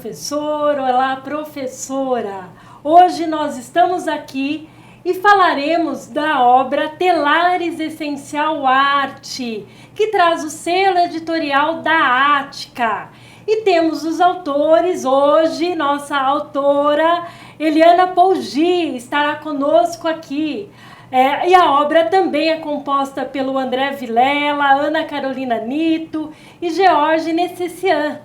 professor, olá, professora. Hoje nós estamos aqui e falaremos da obra Telares Essencial Arte, que traz o selo editorial da Ática. E temos os autores hoje, nossa autora Eliana Polgi estará conosco aqui. E a obra também é composta pelo André Vilela, Ana Carolina Nito e George Necessian.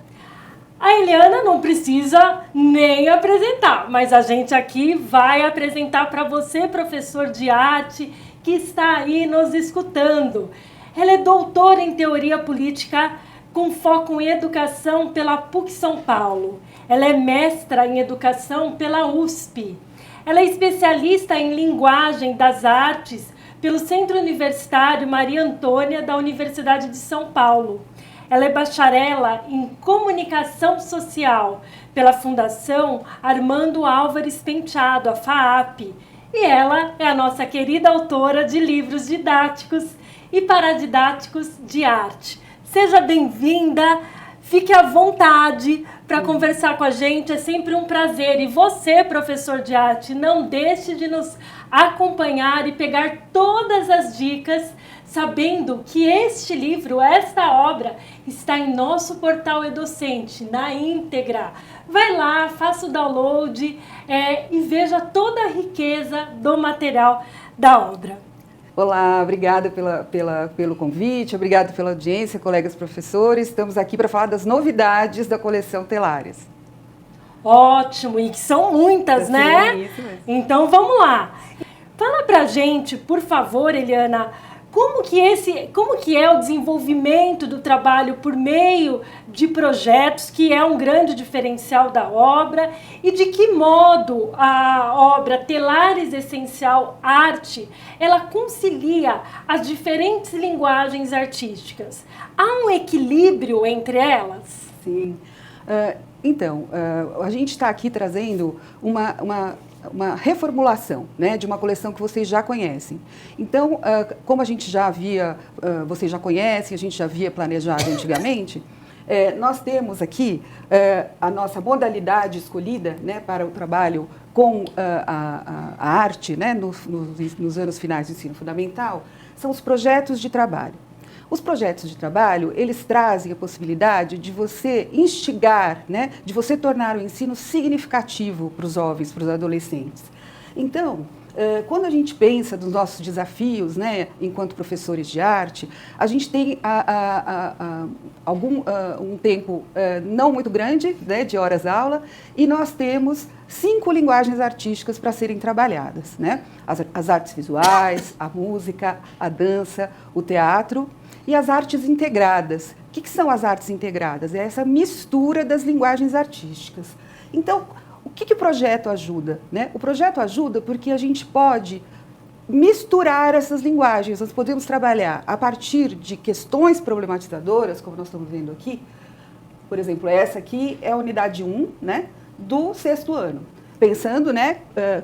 A Eliana não precisa nem apresentar, mas a gente aqui vai apresentar para você, professor de arte, que está aí nos escutando. Ela é doutora em teoria política com foco em educação pela PUC São Paulo. Ela é mestra em educação pela USP. Ela é especialista em linguagem das artes pelo Centro Universitário Maria Antônia da Universidade de São Paulo. Ela é bacharela em comunicação social pela Fundação Armando Álvares Penteado, a FAAP. E ela é a nossa querida autora de livros didáticos e paradidáticos de arte. Seja bem-vinda, fique à vontade para conversar com a gente, é sempre um prazer. E você, professor de arte, não deixe de nos acompanhar e pegar todas as dicas, sabendo que este livro, esta obra, está em nosso portal eDocente, na íntegra. Vai lá, faça o download e veja toda a riqueza do material da obra. Olá, obrigada pelo convite, obrigada pela audiência, colegas professores. Estamos aqui para falar das novidades da coleção Telares. Ótimo, e que são muitas, Sim, né? Isso mesmo. Então vamos lá. Fala pra gente, por favor, Eliana, como que é o desenvolvimento do trabalho por meio de projetos, que é um grande diferencial da obra, e de que modo a obra Telares Essencial Arte, ela concilia as diferentes linguagens artísticas. Há um equilíbrio entre elas? Sim. A gente está aqui trazendo uma reformulação, né, de uma coleção que vocês já conhecem. Então, como a gente já havia, vocês já conhecem, a gente já havia planejado antigamente, nós temos aqui a nossa modalidade escolhida, né, para o trabalho com a arte, né, nos anos finais do ensino fundamental, são os projetos de trabalho. Os projetos de trabalho, eles trazem a possibilidade de você instigar, né, de você tornar o ensino significativo para os jovens, para os adolescentes. Então, quando a gente pensa dos nossos desafios, né, enquanto professores de arte, a gente tem um tempo não muito grande, né, de horas-aula, e nós temos 5 linguagens artísticas para serem trabalhadas, né? As artes visuais, a música, a dança, o teatro e as artes integradas. O que são as artes integradas? É essa mistura das linguagens artísticas. Então, o que o projeto ajuda, né? O projeto ajuda porque a gente pode misturar essas linguagens. Nós podemos trabalhar a partir de questões problematizadoras, como nós estamos vendo aqui. Por exemplo, essa aqui é a unidade 1, né, do 6º ano. Pensando, né,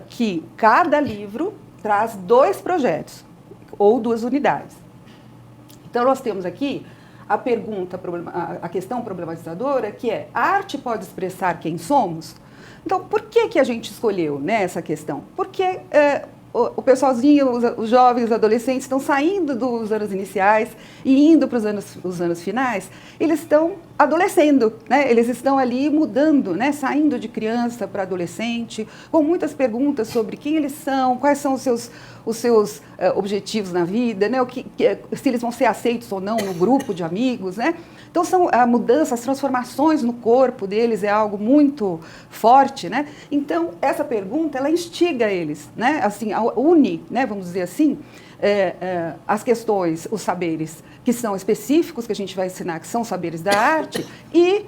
que cada livro traz 2 projetos, ou 2 unidades. Então, nós temos aqui a questão problematizadora, que é: a arte pode expressar quem somos? Então, por que a gente escolheu, né, essa questão? Porque o pessoalzinho, os jovens, os adolescentes estão saindo dos anos iniciais e indo para os anos finais, eles estão adolescendo, né? Eles estão ali mudando, né? Saindo de criança para adolescente, com muitas perguntas sobre quem eles são, quais são os seus objetivos na vida, né? Se eles vão ser aceitos ou não no grupo de amigos, né? Então, a mudança, as transformações no corpo deles é algo muito forte, né? Então, essa pergunta, ela instiga eles, né? Assim, une, né? Vamos dizer assim, as questões, os saberes que são específicos, que a gente vai ensinar, que são saberes da arte, e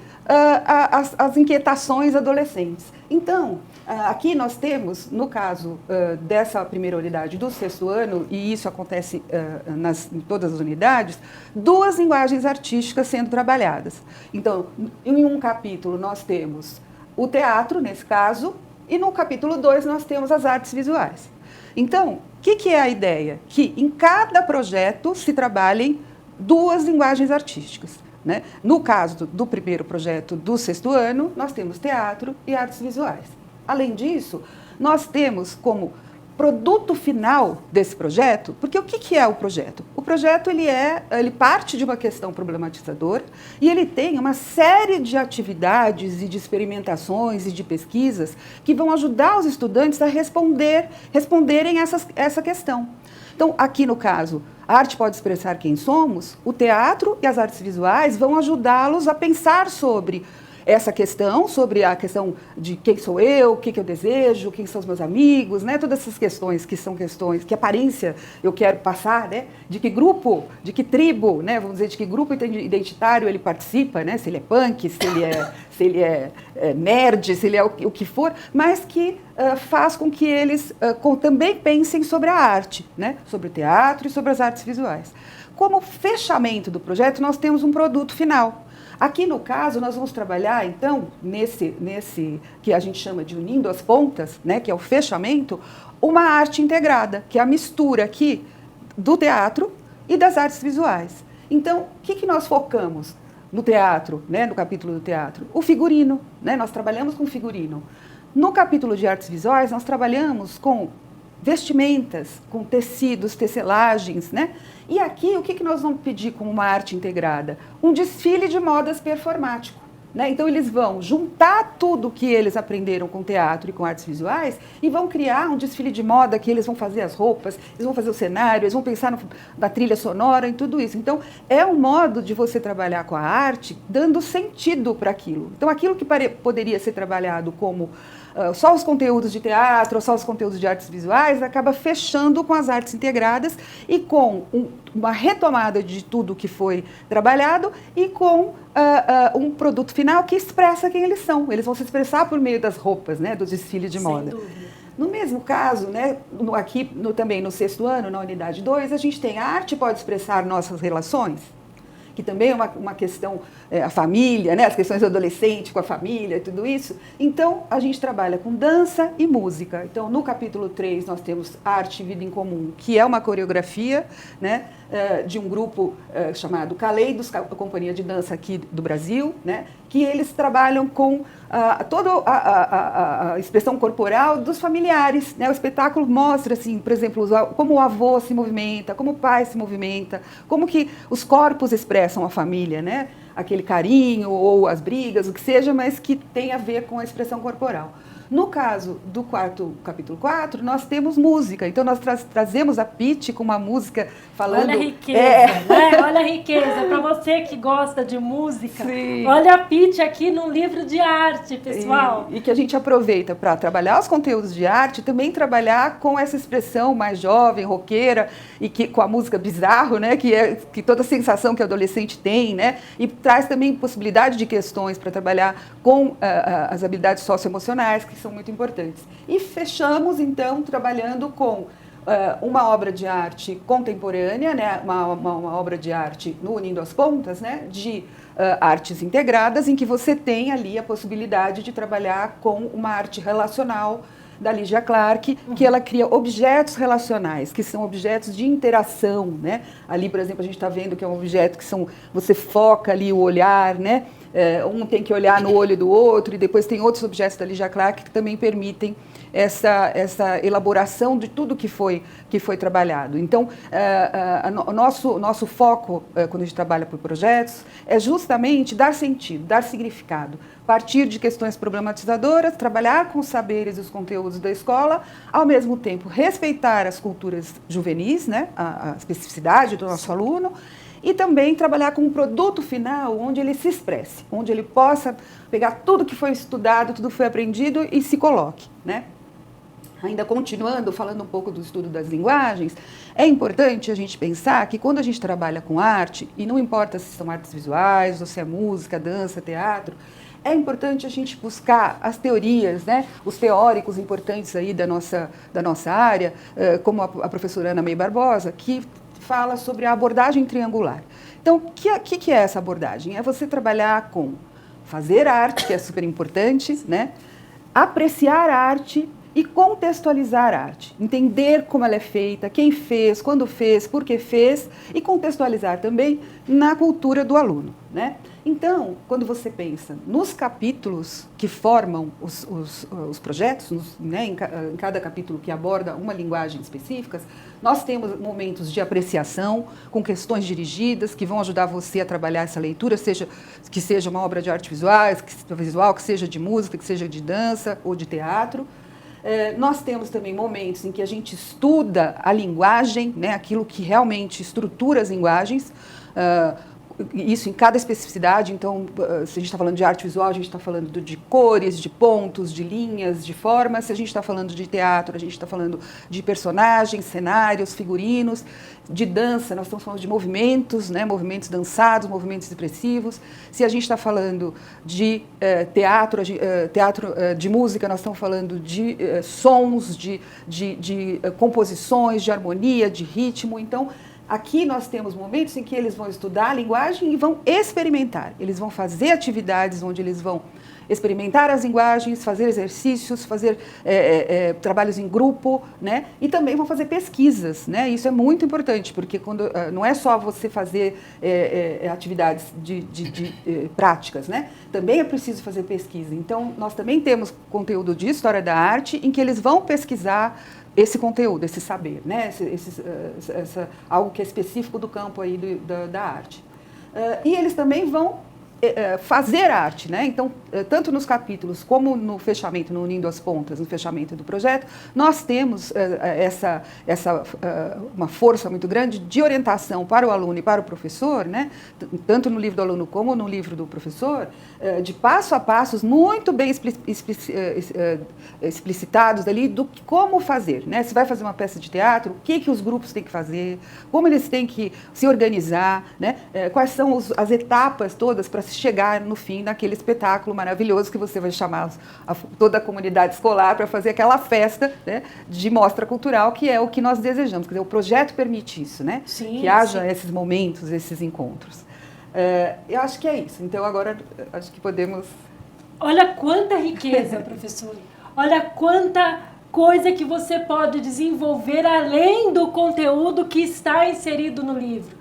as inquietações adolescentes. Então, aqui nós temos, no caso dessa primeira unidade do 6º ano, e isso acontece em todas as unidades, 2 linguagens artísticas sendo trabalhadas. Então, em um capítulo nós temos o teatro, nesse caso, e no capítulo 2 nós temos as artes visuais. Então, o que é a ideia? Que em cada projeto se trabalhem 2 linguagens artísticas, né? No caso do primeiro projeto do 6º ano, nós temos teatro e artes visuais. Além disso, nós temos como produto final desse projeto, porque o que é o projeto? O projeto ele parte de uma questão problematizadora e ele tem uma série de atividades e de experimentações e de pesquisas que vão ajudar os estudantes a responderem essa questão. Então, aqui no caso, a arte pode expressar quem somos, o teatro e as artes visuais vão ajudá-los a pensar sobre essa questão, sobre a questão de quem sou eu, o que eu desejo, quem são os meus amigos, né? Todas essas questões que são questões, que aparência eu quero passar, né? De que grupo, de que tribo, né? Vamos dizer, de que grupo identitário ele participa, né? Se ele é punk, se ele é nerd, se ele é o que for, mas que faz com que eles também pensem sobre a arte, né? Sobre o teatro e sobre as artes visuais. Como fechamento do projeto, nós temos um produto final. Aqui, no caso, nós vamos trabalhar, então, nesse que a gente chama de unindo as pontas, né, que é o fechamento, uma arte integrada, que é a mistura aqui do teatro e das artes visuais. Então, o que nós focamos no teatro, né, no capítulo do teatro? O figurino, né, nós trabalhamos com figurino. No capítulo de artes visuais, nós trabalhamos com vestimentas, com tecidos, tecelagens, né? E aqui, o que nós vamos pedir como uma arte integrada? Um desfile de modas performático, né? Então, eles vão juntar tudo que eles aprenderam com teatro e com artes visuais e vão criar um desfile de moda que eles vão fazer as roupas, eles vão fazer o cenário, eles vão pensar na trilha sonora e tudo isso. Então, é um modo de você trabalhar com a arte dando sentido para aquilo. Então, aquilo que poderia ser trabalhado como só os conteúdos de teatro ou só os conteúdos de artes visuais, acaba fechando com as artes integradas e com uma retomada de tudo que foi trabalhado e com um produto final que expressa quem eles são. Eles vão se expressar por meio das roupas, né, do desfile de moda. Sem dúvida. No mesmo caso, né, também no 6º ano, na unidade 2, a gente tem a arte pode expressar nossas relações, que também é uma questão, a família, né, as questões do adolescente com a família e tudo isso. Então, a gente trabalha com dança e música. Então, no capítulo 3, nós temos Arte e Vida em Comum, que é uma coreografia, né, de um grupo chamado Caleidos, a companhia de dança aqui do Brasil, né, que eles trabalham com toda a expressão corporal dos familiares, né? O espetáculo mostra, assim, por exemplo, como o avô se movimenta, como o pai se movimenta, como que os corpos expressam a família, né? Aquele carinho ou as brigas, o que seja, mas que tem a ver com a expressão corporal. No caso do capítulo 4, nós temos música. Então, nós trazemos a Pitty com uma música falando... Olha a riqueza, né? Olha a riqueza. Para você que gosta de música, sim, olha a Pitty aqui no livro de arte, pessoal. E que a gente aproveita para trabalhar os conteúdos de arte, também trabalhar com essa expressão mais jovem, roqueira, e com a música bizarro, né? Que toda a sensação que o adolescente tem, né? E traz também possibilidade de questões para trabalhar com as habilidades socioemocionais, que são muito importantes. E fechamos, então, trabalhando com uma obra de arte contemporânea, né, uma obra de arte no Unindo as Pontas, né, de artes integradas, em que você tem ali a possibilidade de trabalhar com uma arte relacional da Lygia Clark, que ela cria objetos relacionais, que são objetos de interação, né? Ali, por exemplo, a gente está vendo que é um objeto que você foca ali o olhar, né? Um tem que olhar no olho do outro, e depois tem outros objetos da Lygia Clark que também permitem essa elaboração de tudo que foi trabalhado. Então, o nosso foco, quando a gente trabalha por projetos, é justamente dar sentido, dar significado, partir de questões problematizadoras, trabalhar com os saberes e os conteúdos da escola, ao mesmo tempo respeitar as culturas juvenis, né, a especificidade do nosso aluno, e também trabalhar com um produto final onde ele se expresse, onde ele possa pegar tudo que foi estudado, tudo que foi aprendido e se coloque, né? Ainda continuando, falando um pouco do estudo das linguagens, é importante a gente pensar que quando a gente trabalha com arte, e não importa se são artes visuais, ou se é música, dança, teatro, é importante a gente buscar as teorias, né? Os teóricos importantes aí da nossa área, como a professora Ana May Barbosa, que fala sobre a abordagem triangular. Então, o que é essa abordagem? É você trabalhar com fazer arte, que é super importante, né? Apreciar a arte e contextualizar a arte, entender como ela é feita, quem fez, quando fez, por que fez, e contextualizar também na cultura do aluno, né? Então, quando você pensa nos capítulos que formam os projetos, né, em cada capítulo que aborda uma linguagem específica, nós temos momentos de apreciação, com questões dirigidas, que vão ajudar você a trabalhar essa leitura, que seja uma obra de arte visual, que seja de música, que seja de dança ou de teatro. Nós temos também momentos em que a gente estuda a linguagem, né, aquilo que realmente estrutura as linguagens, isso em cada especificidade. Então, se a gente está falando de arte visual, a gente está falando de cores, de pontos, de linhas, de formas. Se a gente está falando de teatro, a gente está falando de personagens, cenários, figurinos. De dança, nós estamos falando de movimentos, né, movimentos dançados, movimentos expressivos. Se a gente está falando de teatro de música, nós estamos falando de sons, de composições, de harmonia, de ritmo. Então, aqui nós temos momentos em que eles vão estudar a linguagem e vão experimentar. Eles vão fazer atividades onde eles vão experimentar as linguagens, fazer exercícios, fazer trabalhos em grupo, né? E também vão fazer pesquisas, né? Isso é muito importante, porque não é só você fazer atividades práticas, né? Também é preciso fazer pesquisa. Então, nós também temos conteúdo de História da Arte em que eles vão pesquisar esse conteúdo, esse saber, né? Algo que é específico do campo aí da arte. E eles também vão fazer arte, né? Então, tanto nos capítulos como no fechamento, no Unindo as Pontas, no fechamento do projeto, nós temos uma força muito grande de orientação para o aluno e para o professor, né? Tanto no livro do aluno como no livro do professor, de passo a passos muito bem explicitados ali do como fazer, né? Se vai fazer uma peça de teatro, o que os grupos têm que fazer, como eles têm que se organizar, né? Quais são as etapas todas para chegar no fim daquele espetáculo maravilhoso que você vai chamar toda a comunidade escolar para fazer aquela festa, né, de mostra cultural, que é o que nós desejamos. Quer dizer, o projeto permite isso, né? Sim, que haja esses momentos, esses encontros. Eu acho que é isso. Então, agora, acho que podemos... Olha quanta riqueza, professora. Olha quanta coisa que você pode desenvolver além do conteúdo que está inserido no livro.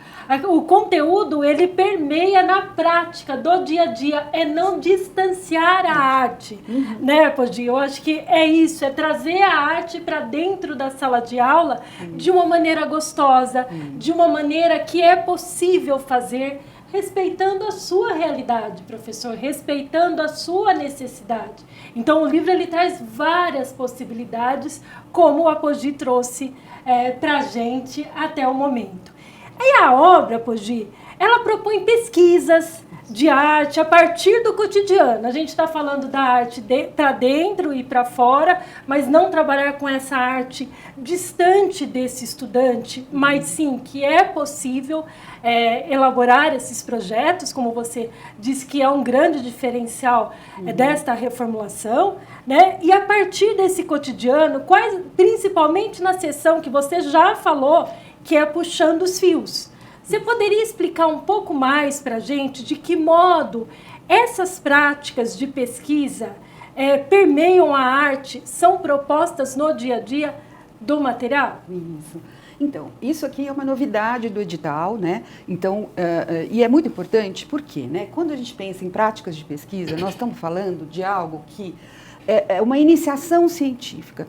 O conteúdo, ele permeia na prática do dia a dia, é não distanciar a arte, né, Podi? Eu acho que é isso, é trazer a arte para dentro da sala de aula de uma maneira gostosa, de uma maneira que é possível fazer, respeitando a sua realidade, professor, respeitando a sua necessidade. Então, o livro ele traz várias possibilidades, como o Apodi trouxe para a gente até o momento. E a obra, Podi, ela propõe pesquisas de arte a partir do cotidiano. A gente está falando da arte para dentro e para fora, mas não trabalhar com essa arte distante desse estudante, mas sim que é possível elaborar esses projetos, como você disse que é um grande diferencial desta reformulação, né? E a partir desse cotidiano, principalmente na seção que você já falou, que é puxando os fios. Você poderia explicar um pouco mais para a gente de que modo essas práticas de pesquisa permeiam a arte, são propostas no dia a dia do material? Isso. Então, isso aqui é uma novidade do edital, né? Então, e é muito importante porque, né, quando a gente pensa em práticas de pesquisa, nós estamos falando de algo que é uma iniciação científica.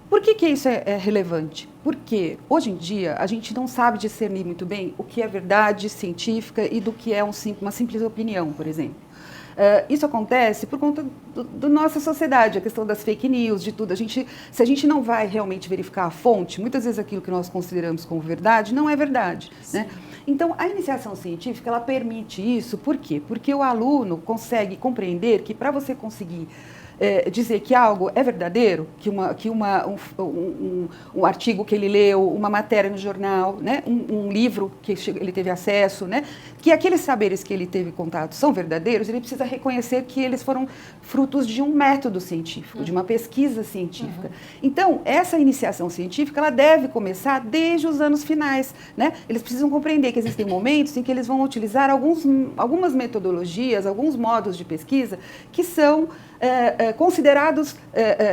Por que isso é relevante? Porque, hoje em dia, a gente não sabe discernir muito bem o que é verdade científica e do que é uma simples opinião, por exemplo. Isso acontece por conta da nossa sociedade, a questão das fake news, de tudo. Se a gente não vai realmente verificar a fonte, muitas vezes aquilo que nós consideramos como verdade não é verdade, né? Então, a iniciação científica, ela permite isso. Por quê? Porque o aluno consegue compreender que, para você conseguir dizer que algo é verdadeiro, que um artigo que ele leu, uma matéria no jornal, né, um livro que ele teve acesso, né, que aqueles saberes que ele teve contato são verdadeiros, ele precisa reconhecer que eles foram frutos de um método científico, de uma pesquisa científica. Então, essa iniciação científica, ela deve começar desde os anos finais, né? Eles precisam compreender que existem momentos em que eles vão utilizar algumas metodologias, alguns modos de pesquisa que são considerados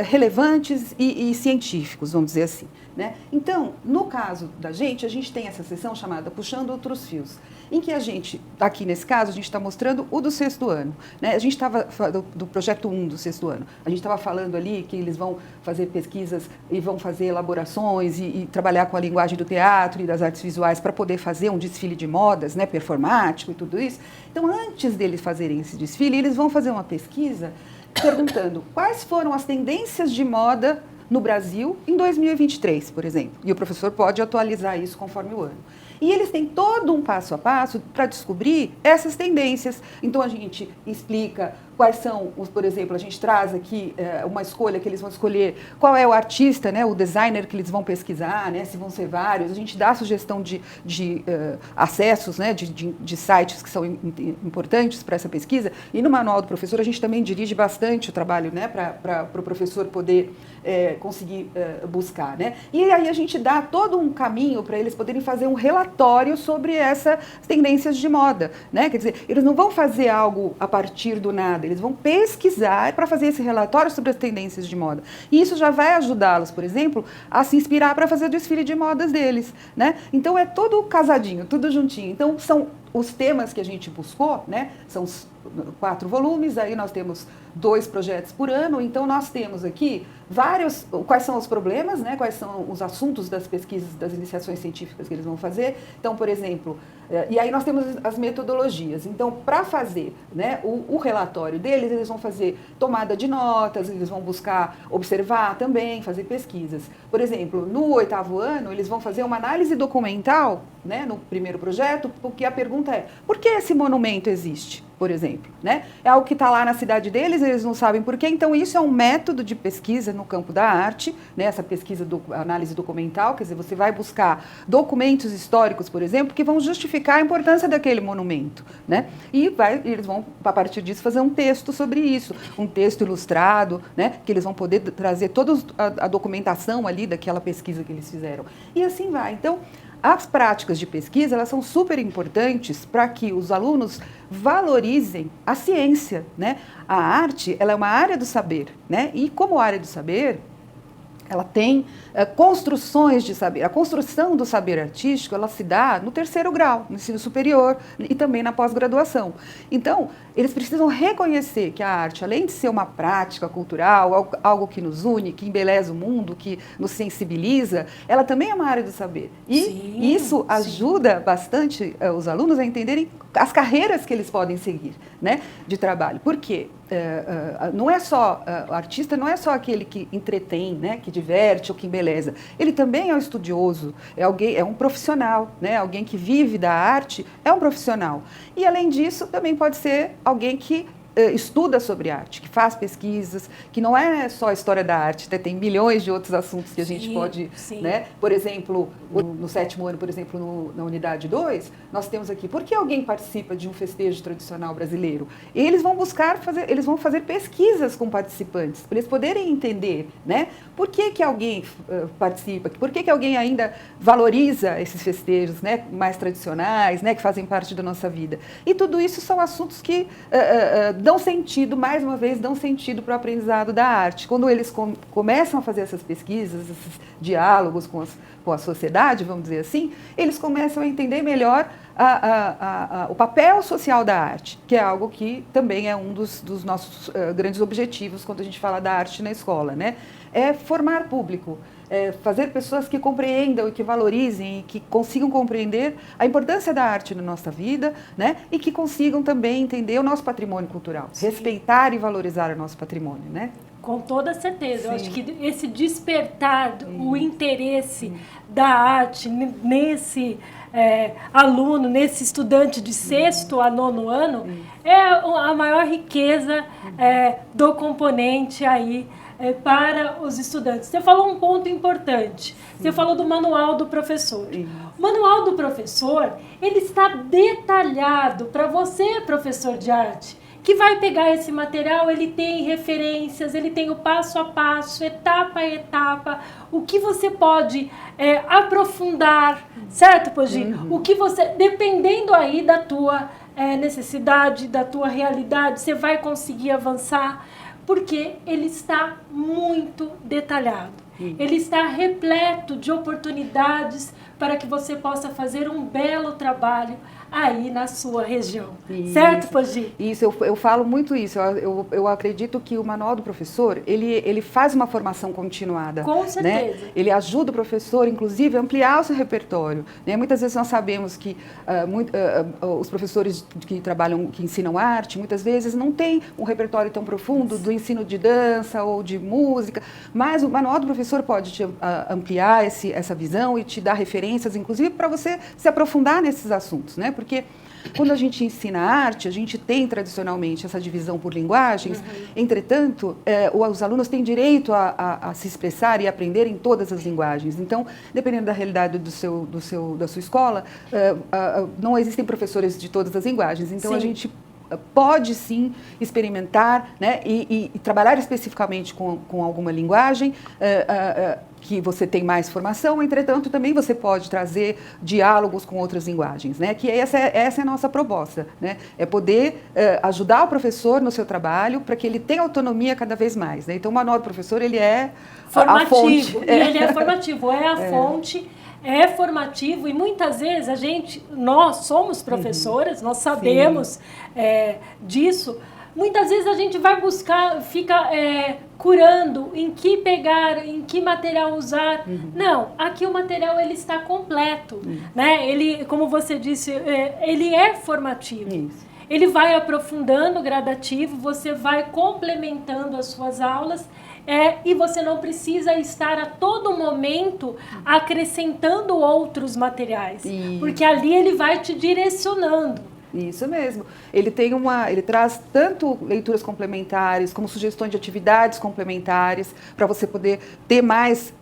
relevantes e científicos, vamos dizer assim. Né? Então, no caso da gente, a gente tem essa sessão chamada Puxando Outros Fios, em que a gente, aqui nesse caso, a gente está mostrando o do 6º ano. Né? A gente estava do projeto 1 do 6º ano. A gente estava falando ali que eles vão fazer pesquisas e vão fazer elaborações e trabalhar com a linguagem do teatro e das artes visuais para poder fazer um desfile de modas, né, performático e tudo isso. Então, antes deles fazerem esse desfile, eles vão fazer uma pesquisa perguntando quais foram as tendências de moda no Brasil em 2023, por exemplo. E o professor pode atualizar isso conforme o ano. E eles têm todo um passo a passo para descobrir essas tendências. Então, a gente explica quais são, por exemplo, a gente traz aqui uma escolha que eles vão escolher, qual é o artista, né, o designer que eles vão pesquisar, né, se vão ser vários. A gente dá a sugestão de acessos, né, de sites que são importantes para essa pesquisa. E no manual do professor a gente também dirige bastante o trabalho, né, para o professor poder conseguir buscar. Né? E aí a gente dá todo um caminho para eles poderem fazer um relatório sobre essas tendências de moda. Né? Quer dizer, eles não vão fazer algo a partir do nada, eles vão pesquisar para fazer esse relatório sobre as tendências de moda. E isso já vai ajudá-los, por exemplo, a se inspirar para fazer o desfile de modas deles. Né? Então é tudo casadinho, tudo juntinho. Então são os temas que a gente buscou, né? São 4 volumes, aí nós temos 2 projetos por ano, então nós temos aqui quais são os problemas, né? Quais são os assuntos das pesquisas, das iniciações científicas que eles vão fazer. Então, por exemplo, e aí nós temos as metodologias. Então, para fazer, né, o relatório deles, eles vão fazer tomada de notas, eles vão buscar observar também, fazer pesquisas. Por exemplo, no 8º ano, eles vão fazer uma análise documental, né, no primeiro projeto, porque a pergunta é, por que esse monumento existe? Por exemplo, né? É algo que está lá na cidade deles, eles não sabem por quê, então isso é um método de pesquisa no campo da arte, né? Essa pesquisa, análise documental, quer dizer, você vai buscar documentos históricos, por exemplo, que vão justificar a importância daquele monumento, né? E eles vão, a partir disso, fazer um texto sobre isso, um texto ilustrado, né? Que eles vão poder trazer toda a documentação ali daquela pesquisa que eles fizeram. E assim vai. Então, as práticas de pesquisa, elas são super importantes para que os alunos valorizem a ciência, né? A arte, ela é uma área do saber, né? E como área do saber, ela tem construções de saber. A construção do saber artístico, ela se dá no 3º grau, no ensino superior e também na pós-graduação. Então, eles precisam reconhecer que a arte, além de ser uma prática cultural, algo que nos une, que embeleza o mundo, que nos sensibiliza, ela também é uma área do saber. E isso ajuda bastante os alunos a entenderem as carreiras que eles podem seguir, né, de trabalho. Por quê? Não é só, o artista não é só aquele que entretém, né, que diverte ou que embeleza. Ele também é um estudioso, é um profissional, né, alguém que vive da arte, é um profissional. E, além disso, também pode ser alguém que estuda sobre arte, que faz pesquisas, que não é só a história da arte, né? Tem milhões de outros assuntos que a gente pode, né? Por exemplo, no 7º ano, por exemplo, na unidade 2, nós temos aqui, por que alguém participa de um festejo tradicional brasileiro? E eles vão eles vão fazer pesquisas com participantes, para eles poderem entender, né? Por que alguém participa, por que alguém ainda valoriza esses festejos, né, mais tradicionais, né, que fazem parte da nossa vida. E tudo isso são assuntos que dão sentido, mais uma vez, dão sentido para o aprendizado da arte. Quando eles começam a fazer essas pesquisas, esses diálogos com a sociedade, vamos dizer assim, eles começam a entender melhor o papel social da arte, que é algo que também é um dos nossos grandes objetivos quando a gente fala da arte na escola, né? É formar público, fazer pessoas que compreendam e que valorizem e que consigam compreender a importância da arte na nossa vida, né? E que consigam também entender o nosso patrimônio cultural, respeitar e valorizar o nosso patrimônio, né? Com toda certeza. Sim. Eu acho que esse despertar o interesse da arte nesse aluno, nesse estudante de 6º a 9º ano, é a maior riqueza do componente aí para os estudantes. Você falou um ponto importante. Você falou do manual do professor. O manual do professor, ele está detalhado para você, professor de arte, que vai pegar esse material, ele tem referências, ele tem o passo a passo, etapa a etapa, o que você pode aprofundar, certo, Poggi? O que você, dependendo aí da tua necessidade, da tua realidade, você vai conseguir avançar. Porque ele está muito detalhado. Ele está repleto de oportunidades para que você possa fazer um belo trabalho aí na sua região. Isso. Certo, Pogi? Isso, eu falo muito isso. Eu acredito que o Manual do Professor, ele faz uma formação continuada. Com certeza. Né? Ele ajuda o professor, inclusive, a ampliar o seu repertório. Né? Muitas vezes nós sabemos que os professores que trabalham, que ensinam arte, muitas vezes não têm um repertório tão profundo do ensino de dança ou de música, mas o Manual do Professor pode te ampliar essa visão e te dar referências, inclusive, para você se aprofundar nesses assuntos, né? Porque quando a gente ensina arte, a gente tem tradicionalmente essa divisão por linguagens, entretanto, os alunos têm direito a se expressar e aprender em todas as linguagens. Então, dependendo da realidade da sua escola, não existem professores de todas as linguagens. Então, a gente pode sim experimentar, né, e trabalhar especificamente com alguma linguagem que você tem mais formação, entretanto também você pode trazer diálogos com outras linguagens, né, que essa é a nossa proposta, né, é poder ajudar o professor no seu trabalho para que ele tenha autonomia cada vez mais, né. Então o Manual do Professor, ele é formativo, a fonte. Ele é formativo, é a fonte. É formativo e muitas vezes nós somos professoras, nós sabemos disso. Muitas vezes a gente vai buscar, fica curando em que pegar, em que material usar. Não, aqui o material ele está completo, né? Ele, como você disse, ele é formativo. Isso. Ele vai aprofundando gradativo, você vai complementando as suas aulas. E você não precisa estar a todo momento acrescentando outros materiais, porque ali ele vai te direcionando. Isso mesmo. Ele traz tanto leituras complementares, como sugestões de atividades complementares, para você poder ter mais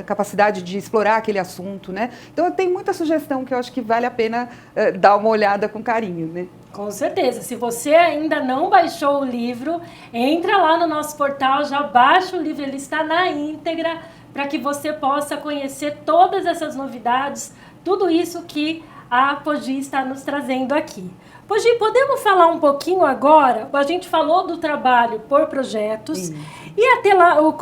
capacidade de explorar aquele assunto, né? Então, tem muita sugestão que eu acho que vale a pena dar uma olhada com carinho, né? Com certeza. Se você ainda não baixou o livro, entra lá no nosso portal, já baixa o livro, ele está na íntegra, para que você possa conhecer todas essas novidades, tudo isso que a Pogi está nos trazendo aqui. Pogi, podemos falar um pouquinho agora? A gente falou do trabalho por projetos. E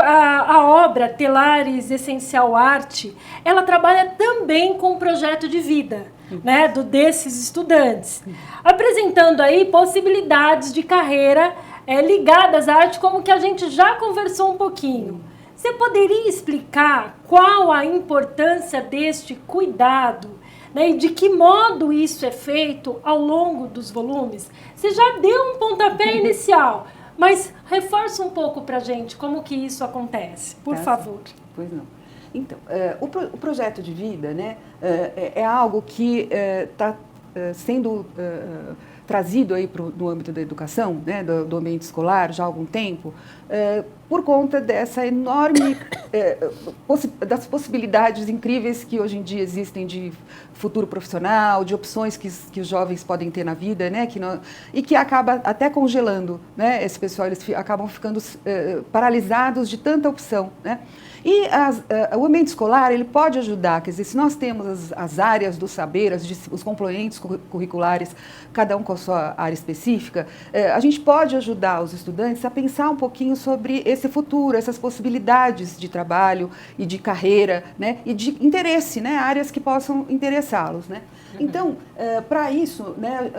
a obra Telares Essencial Arte, ela trabalha também com o projeto de vida, né, desses estudantes, apresentando aí possibilidades de carreira ligadas à arte, como que a gente já conversou um pouquinho. Você poderia explicar qual a importância deste cuidado, né, e de que modo isso é feito ao longo dos volumes? Você já deu um pontapé inicial, mas reforça um pouco para a gente como que isso acontece, por favor. Pois não. Então, o projeto de vida, né, é algo que está sendo trazido aí no âmbito da educação, né, do ambiente escolar, já há algum tempo, por conta dessa enorme, das possibilidades incríveis que hoje em dia existem de futuro profissional, de opções que os jovens podem ter na vida, né, e que acaba até congelando, né, esse pessoal, eles acabam ficando paralisados de tanta opção, né. E o ambiente escolar, ele pode ajudar, quer dizer, se nós temos as áreas do saber, os complementos curriculares, cada um com a sua área específica, a gente pode ajudar os estudantes a pensar um pouquinho sobre esse futuro, essas possibilidades de trabalho e de carreira, né, e de interesse, né, áreas que possam interessá-los, né. Então, para isso, né,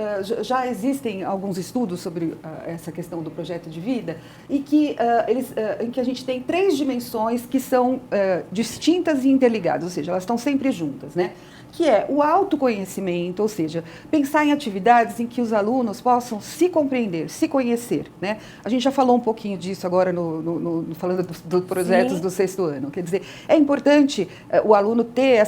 já existem alguns estudos sobre essa questão do projeto de vida e em que a gente tem 3 dimensões que são distintas e interligadas, ou seja, elas estão sempre juntas, né? Que é o autoconhecimento, ou seja, pensar em atividades em que os alunos possam se compreender, se conhecer, né? A gente já falou um pouquinho disso agora falando dos projetos do 6º ano. Quer dizer, é importante o aluno ter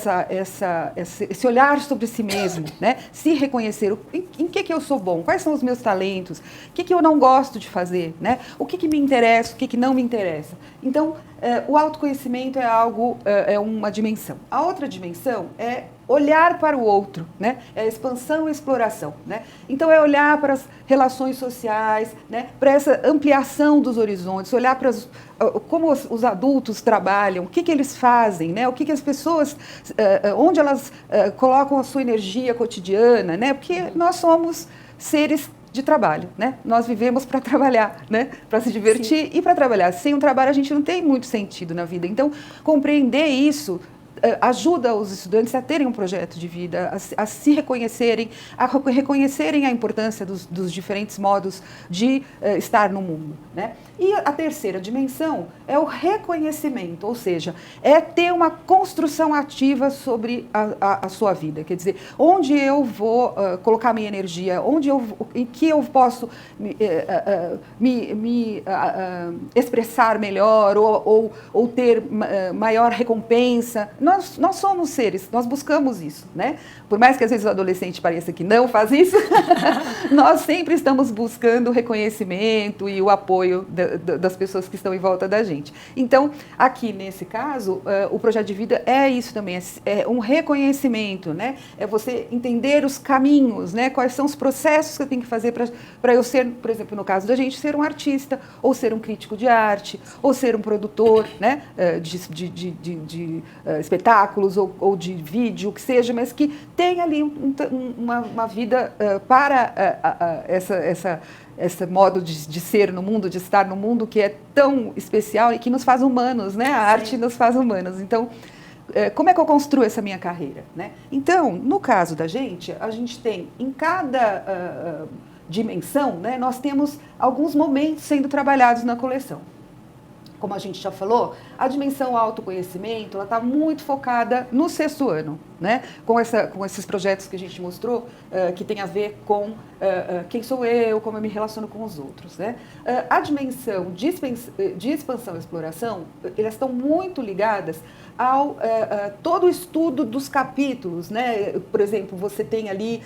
esse olhar sobre si mesmo, né? Se reconhecer em que eu sou bom, quais são os meus talentos, o que eu não gosto de fazer, né? O que me interessa, o que não me interessa. Então, o autoconhecimento é uma dimensão. A outra dimensão é olhar para o outro, né? É expansão e exploração, né? Então, é olhar para as relações sociais, né? Para essa ampliação dos horizontes, olhar para como os adultos trabalham, o que eles fazem, né? O que as pessoas, onde elas colocam a sua energia cotidiana, né? Porque nós somos seres de trabalho, né? Nós vivemos para trabalhar, né? Para se divertir e para trabalhar. Sem um trabalho a gente não tem muito sentido na vida. Então, compreender isso ajuda os estudantes a terem um projeto de vida, a se reconhecerem, a reconhecerem a importância dos diferentes modos de estar no mundo, né? E a terceira dimensão é o reconhecimento, ou seja, é ter uma construção ativa sobre a sua vida. Quer dizer, onde eu vou colocar minha energia, em que eu posso me expressar melhor ou ter maior recompensa. Nós somos seres, nós buscamos isso, né? Por mais que às vezes o adolescente pareça que não faz isso, nós sempre estamos buscando o reconhecimento e o apoio das pessoas que estão em volta da gente. Então, aqui nesse caso, o projeto de vida é isso também, é um reconhecimento, né? É você entender os caminhos, né? Quais são os processos que eu tenho que fazer para eu ser, por exemplo, no caso da gente, ser um artista, ou ser um crítico de arte, ou ser um produtor, né? De espetáculos ou de vídeo, o que seja, mas que tem ali uma vida para esse modo de ser no mundo, de estar no mundo, que é tão especial e que nos faz humanos, né? A arte nos faz humanos. Então, como é que eu construo essa minha carreira, né? Então, no caso da gente, a gente tem em cada dimensão, né? Nós temos alguns momentos sendo trabalhados na coleção. Como a gente já falou, a dimensão autoconhecimento, ela está muito focada no 6º ano, né? Com esses projetos que a gente mostrou, que tem a ver com quem sou eu, como eu me relaciono com os outros, né? A dimensão de expansão e exploração, elas estão muito ligadas ao todo o estudo dos capítulos, né? Por exemplo, você tem ali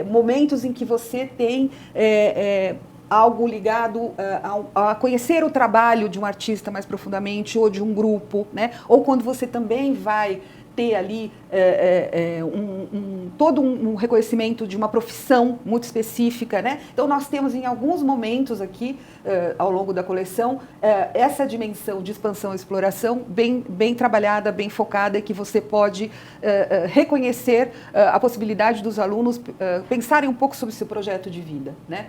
momentos em que você tem algo ligado a conhecer o trabalho de um artista mais profundamente ou de um grupo, né? Ou quando você também vai ter ali todo um reconhecimento de uma profissão muito específica, né? Então, nós temos em alguns momentos aqui, ao longo da coleção, essa dimensão de expansão e exploração bem trabalhada, bem focada, e que você pode reconhecer a possibilidade dos alunos pensarem um pouco sobre o seu projeto de vida, né?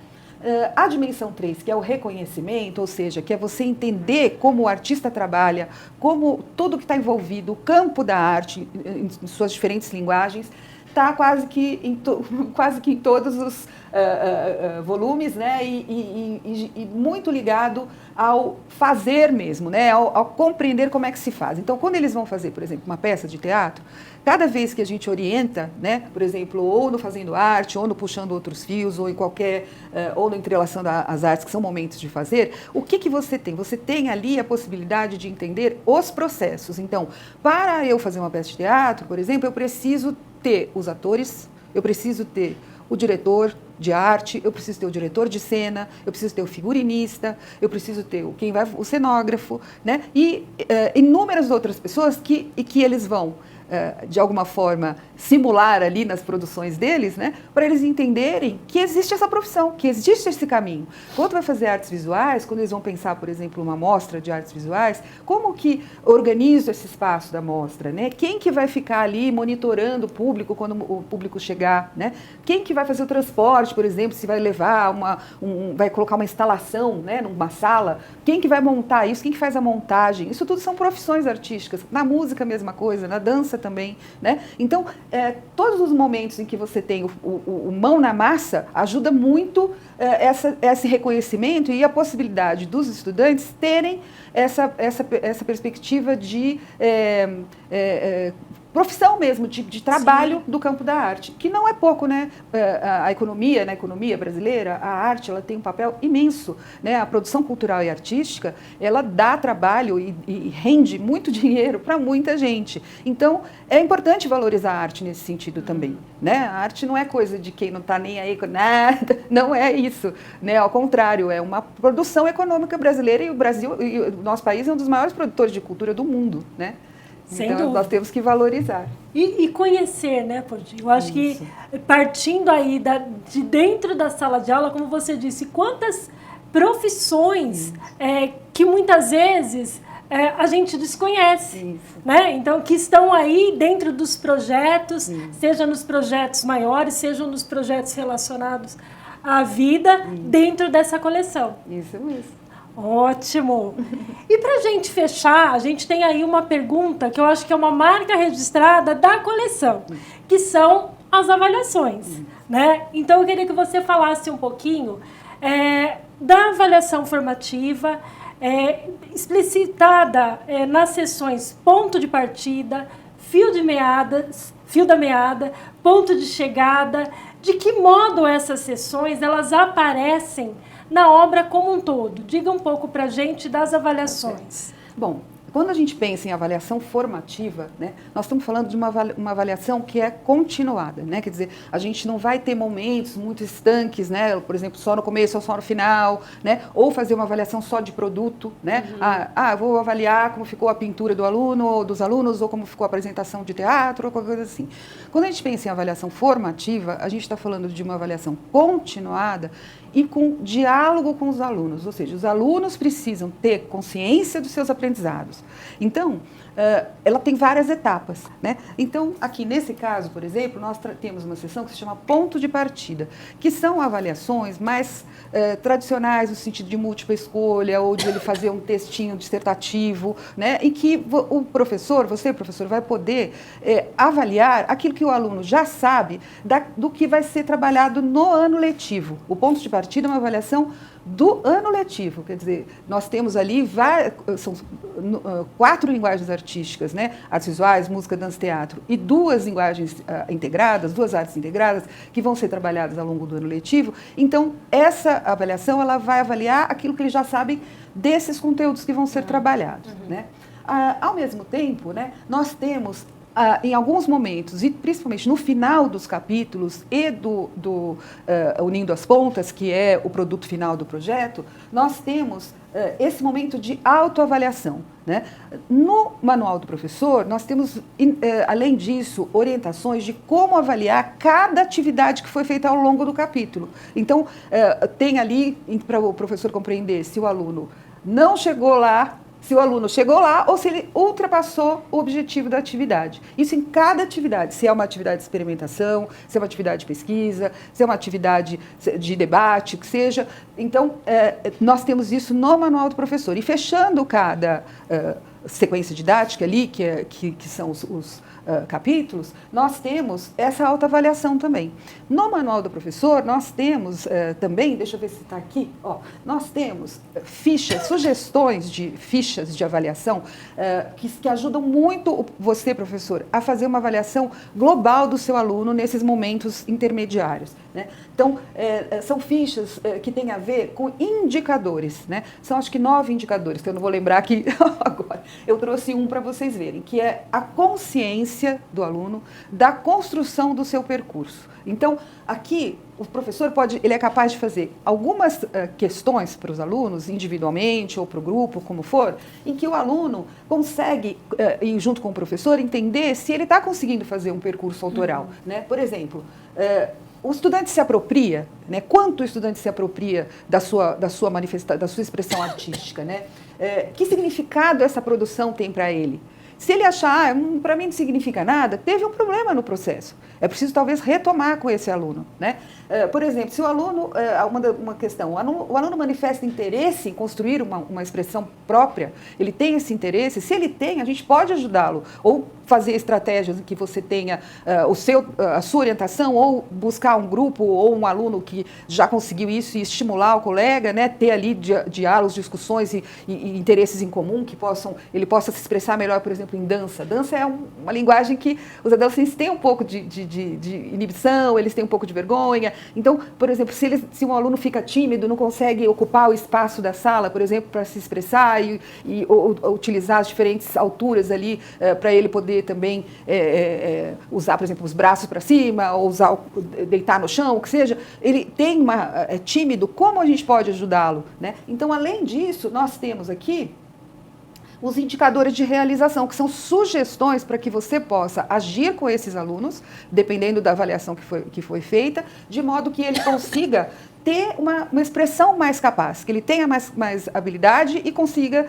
A dimensão 3, que é o reconhecimento, ou seja, que é você entender como o artista trabalha, como tudo que está envolvido, o campo da arte, em suas diferentes linguagens, está quase que em todos os volumes, né? E muito ligado ao fazer mesmo, né? Ao compreender como é que se faz. Então, quando eles vão fazer, por exemplo, uma peça de teatro, cada vez que a gente orienta, né? Por exemplo, ou no fazendo arte, ou no puxando outros fios, ou em ou no entrelaçando as artes, que são momentos de fazer, o que você tem? Você tem ali a possibilidade de entender os processos. Então, para eu fazer uma peça de teatro, por exemplo, eu preciso ter os atores, eu preciso ter o diretor de arte, eu preciso ter o diretor de cena, eu preciso ter o figurinista, eu preciso ter o cenógrafo, né? E inúmeras outras pessoas que eles vão de alguma forma simular ali nas produções deles, né, para eles entenderem que existe essa profissão, que existe esse caminho. Quando vai fazer artes visuais, quando eles vão pensar, por exemplo, uma mostra de artes visuais, como que organizo esse espaço da mostra, né? Quem que vai ficar ali monitorando o público quando o público chegar, né? Quem que vai fazer o transporte, por exemplo, se vai levar vai colocar uma instalação, né, numa sala, quem que vai montar isso, quem que faz a montagem? Isso tudo são profissões artísticas. Na música a mesma coisa, na dança também, né? Então, todos os momentos em que você tem o mão na massa ajuda muito esse reconhecimento e a possibilidade dos estudantes terem essa perspectiva de profissão mesmo, de trabalho do campo da arte, que não é pouco, né? Na economia brasileira, a arte ela tem um papel imenso, né? A produção cultural e artística, ela dá trabalho e rende muito dinheiro para muita gente. Então, é importante valorizar a arte nesse sentido também, né? A arte não é coisa de quem não está nem aí com nada, não é isso, né? Ao contrário, é uma produção econômica brasileira e o nosso país é um dos maiores produtores de cultura do mundo, né? Então, nós temos que valorizar. E conhecer, né, Porti? Eu acho que, partindo aí de dentro da sala de aula, como você disse, quantas profissões que muitas vezes a gente desconhece, né? Então, que estão aí dentro dos projetos, seja nos projetos maiores, seja nos projetos relacionados a vida dentro dessa coleção. Isso mesmo. Ótimo! E para a gente fechar, a gente tem aí uma pergunta que eu acho que é uma marca registrada da coleção, que são as avaliações, né? Então eu queria que você falasse um pouquinho da avaliação formativa, explicitada nas sessões ponto de partida, fio da meada, ponto de chegada, de que modo essas sessões elas aparecem na obra como um todo. Diga um pouco para a gente das avaliações. Bom, quando a gente pensa em avaliação formativa, né, nós estamos falando de uma avaliação que é continuada, né? Quer dizer, a gente não vai ter momentos muito estanques, né? Por exemplo, só no começo ou só no final, né? Ou fazer uma avaliação só de produto, né? Vou avaliar como ficou a pintura do aluno ou dos alunos, ou como ficou a apresentação de teatro, ou qualquer coisa assim. Quando a gente pensa em avaliação formativa, a gente está falando de uma avaliação continuada e com diálogo com os alunos, ou seja, os alunos precisam ter consciência dos seus aprendizados. Então, ela tem várias etapas, né? Então, aqui nesse caso, por exemplo, nós temos uma sessão que se chama ponto de partida, que são avaliações mais tradicionais, no sentido de múltipla escolha, ou de ele fazer um textinho dissertativo, né? Em que o professor, você, professor, vai poder avaliar aquilo que o aluno já sabe do que vai ser trabalhado no ano letivo. O ponto de partida é uma avaliação do ano letivo, quer dizer, nós temos ali são 4 linguagens artísticas, né? Artes visuais, música, dança, teatro, e 2 linguagens integradas, 2 artes integradas, que vão ser trabalhadas ao longo do ano letivo. Então, essa avaliação, ela vai avaliar aquilo que eles já sabem desses conteúdos que vão ser trabalhados, né? Ao mesmo tempo, né, nós temos em alguns momentos, e principalmente no final dos capítulos e do Unindo as Pontas, que é o produto final do projeto, nós temos esse momento de autoavaliação, né? No manual do professor, nós temos, além disso, orientações de como avaliar cada atividade que foi feita ao longo do capítulo. Então, tem ali, para o professor compreender se o aluno não chegou lá, se o aluno chegou lá ou se ele ultrapassou o objetivo da atividade. Isso em cada atividade, se é uma atividade de experimentação, se é uma atividade de pesquisa, se é uma atividade de debate, o que seja. Então, nós temos isso no manual do professor. E fechando cada sequência didática ali, que são os capítulos, nós temos essa autoavaliação também. No manual do professor, nós temos também, deixa eu ver se está aqui, nós temos sugestões de fichas de avaliação que ajudam muito você, professor, a fazer uma avaliação global do seu aluno nesses momentos intermediários, né? Então, são fichas que têm a ver com indicadores, né? São acho que 9 indicadores, que eu não vou lembrar aqui agora. Eu trouxe um para vocês verem, que é a consciência do aluno da construção do seu percurso. Então, aqui, o professor ele é capaz de fazer algumas questões para os alunos, individualmente ou para o grupo, como for, em que o aluno consegue, junto com o professor, entender se ele está conseguindo fazer um percurso autoral, né? Por exemplo, o estudante se apropria, né? Quanto o estudante se apropria da sua expressão artística, né? Que significado essa produção tem para ele? Se ele achar, para mim não significa nada, teve um problema no processo. É preciso, talvez, retomar com esse aluno, né? Por exemplo, se o aluno, uma questão, o aluno manifesta interesse em construir uma expressão própria, ele tem esse interesse, se ele tem, a gente pode ajudá-lo, ou fazer estratégias em que você tenha a sua orientação, ou buscar um grupo ou um aluno que já conseguiu isso e estimular o colega, né? Ter ali diálogos, discussões e interesses em comum que ele possa se expressar melhor, por exemplo, em dança. Dança é uma linguagem que os adolescentes têm um pouco de inibição, eles têm um pouco de vergonha. Então, por exemplo, se um aluno fica tímido, não consegue ocupar o espaço da sala, por exemplo, para se expressar ou utilizar as diferentes alturas ali para ele poder também usar, por exemplo, os braços para cima, ou deitar no chão, o que seja, ele é tímido, como a gente pode ajudá-lo, né? Então, além disso, nós temos aqui os indicadores de realização, que são sugestões para que você possa agir com esses alunos, dependendo da avaliação que foi feita, de modo que ele consiga ter uma expressão mais capaz, que ele tenha mais habilidade e consiga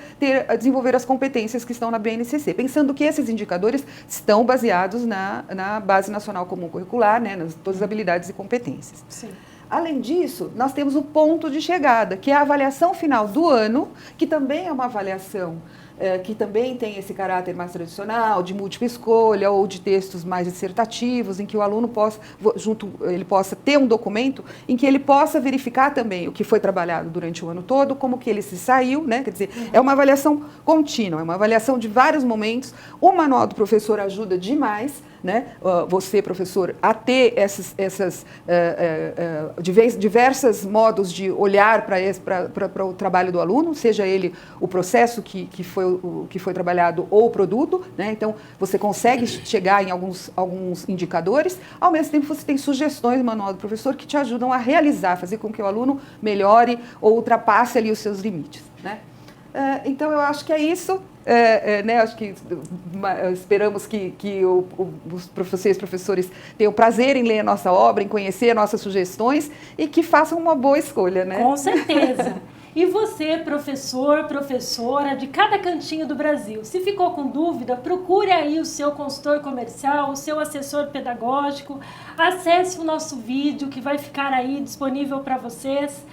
desenvolver as competências que estão na BNCC, pensando que esses indicadores estão baseados na Base Nacional Comum Curricular, né, todas as habilidades e competências. Sim. Além disso, nós temos o ponto de chegada, que é a avaliação final do ano, que também é uma avaliação que também tem esse caráter mais tradicional, de múltipla escolha ou de textos mais dissertativos, em que o aluno ele possa ter um documento em que ele possa verificar também o que foi trabalhado durante o ano todo, como que ele se saiu, né? Quer dizer, é uma avaliação contínua, é uma avaliação de vários momentos. O manual do professor ajuda demais, né? Você, professor, a ter diversos modos de olhar para o trabalho do aluno, seja ele o processo que foi trabalhado ou o produto, né? Então, você consegue chegar em alguns indicadores, ao mesmo tempo você tem sugestões no manual do professor que te ajudam a realizar, fazer com que o aluno melhore ou ultrapasse ali os seus limites, né? Então, eu acho que é isso. Né, acho que esperamos que os professores tenham prazer em ler a nossa obra, em conhecer as nossas sugestões e que façam uma boa escolha, né? Com certeza. E você, professor, professora de cada cantinho do Brasil, se ficou com dúvida, procure aí o seu consultor comercial, o seu assessor pedagógico, acesse o nosso vídeo que vai ficar aí disponível para vocês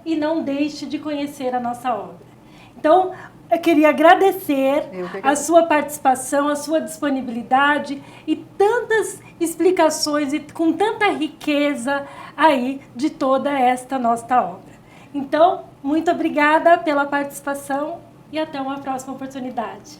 e não deixe de conhecer a nossa obra. Então, eu queria agradecer a sua participação, a sua disponibilidade e tantas explicações e com tanta riqueza aí de toda esta nossa obra. Então, muito obrigada pela participação e até uma próxima oportunidade.